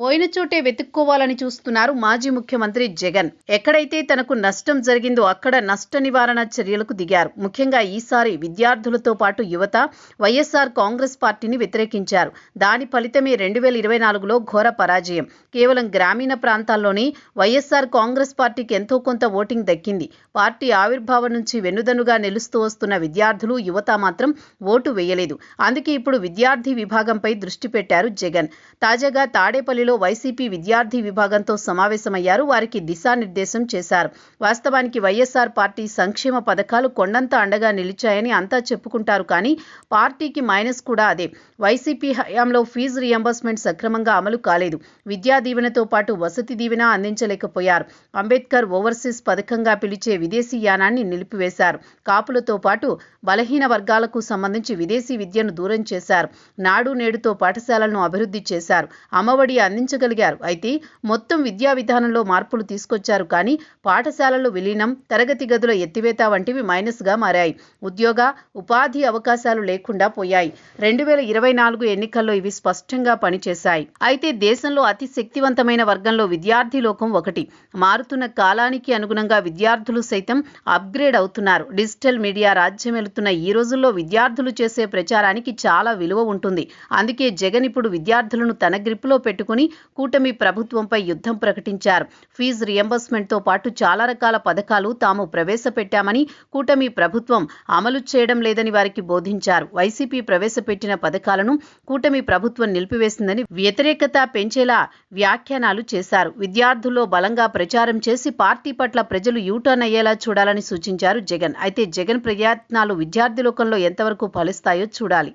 పోయిన చోటే వెతుక్కోవాలని చూస్తున్నారు మాజీ ముఖ్యమంత్రి జగన్. ఎక్కడైతే తనకు నష్టం జరిగిందో అక్కడ నష్ట నివారణ చర్యలకు దిగారు. ముఖ్యంగా ఈసారి విద్యార్థులతో పాటు యువత వైఎస్ఆర్ కాంగ్రెస్ పార్టీని వ్యతిరేకించారు. దాని ఫలితమే 2024లో ఘోర పరాజయం. కేవలం గ్రామీణ ప్రాంతాల్లోనే వైఎస్ఆర్ కాంగ్రెస్ పార్టీకి ఎంతో కొంత ఓటింగ్ దక్కింది. పార్టీ ఆవిర్భావం నుంచి వెన్నుదన్నుగా నిలుస్తూ వస్తున్న విద్యార్థులు, యువత మాత్రం ఓటు వేయలేదు. అందుకే ఇప్పుడు విద్యార్థి విభాగంపై దృష్టి పెట్టారు జగన్. తాజాగా తాడేపల్లిలో వైసీపీ విద్యార్థి విభాగంతో సమావేశమయ్యారు. వారికి దిశానిర్దేశం చేశారు. వాస్తవానికి వైఎస్ఆర్ పార్టీ సంక్షేమ పథకాలు కొండంత అండగా నిలిచాయని అంతా చెప్పుకుంటారు. కానీ పార్టీకి మైనస్ కూడా అదే. వైసీపీ హయాంలో ఫీజు రియంబర్స్మెంట్ సక్రమంగా అమలు కాలేదు. విద్యా దీవెనతో పాటు వసతి దీవెన అందించలేకపోయారు. అంబేద్కర్ ఓవర్సీస్ పథకంగా పిలిచే విదేశీ యానాన్ని నిలిపివేశారు. కాపులతో పాటు బలహీన వర్గాలకు సంబంధించి విదేశీ విద్యను దూరం చేశారు. నాడు నేడుతో పాఠశాలలను అభివృద్ధి చేశారు. అమ్మఒడి అందించగలిగారు. అయితే మొత్తం విద్యా విధానంలో మార్పులు తీసుకొచ్చారు. కానీ పాఠశాలలు విలీనం, తరగతి గదుల ఎత్తివేత వంటివి మైనస్గా మారాయి. ఉద్యోగ, ఉపాధి అవకాశాలు లేకుండా పోయాయి. 2024 ఎన్నికల్లో ఇవి స్పష్టంగా పనిచేశాయి. అయితే దేశంలో అతి శక్తివంతమైన వర్గంలో విద్యార్థి లోకం ఒకటి. మారుతున్న కాలానికి అనుగుణంగా విద్యార్థులు సైతం అప్గ్రేడ్ అవుతున్నారు. డిజిటల్ మీడియా రాజ్యం వెళుతున్న ఈ రోజుల్లో విద్యార్థులు చేసే ప్రచారానికి చాలా విలువ ఉంటుంది. అందుకే జగన్ ఇప్పుడు విద్యార్థులను తన గ్రిప్లో పెట్టుకుని కూటమి ప్రభుత్వంపై యుద్ధం ప్రకటించారు. ఫీజు రియంబర్స్మెంట్తో పాటు చాలా రకాల పథకాలు తాము ప్రవేశపెట్టామని, కూటమి ప్రభుత్వం అమలు చేయడం లేదని వారికి బోధించారు. వైసీపీ ప్రవేశపెట్టిన పథకాలను కూటమి ప్రభుత్వం నిలిపివేసిందని వ్యతిరేకత పెంచేలా వ్యాఖ్యానాలు చేశారు. విద్యార్థుల్లో బలంగా ప్రచారం చేసి పార్టీ పట్ల ప్రజలు యూటర్న్ అయ్యేలా చూడాలని సూచించారు జగన్. అయితే జగన్ ప్రయత్నాలు విద్యార్థి లోకంలో ఎంతవరకు ఫలిస్తాయో చూడాలి.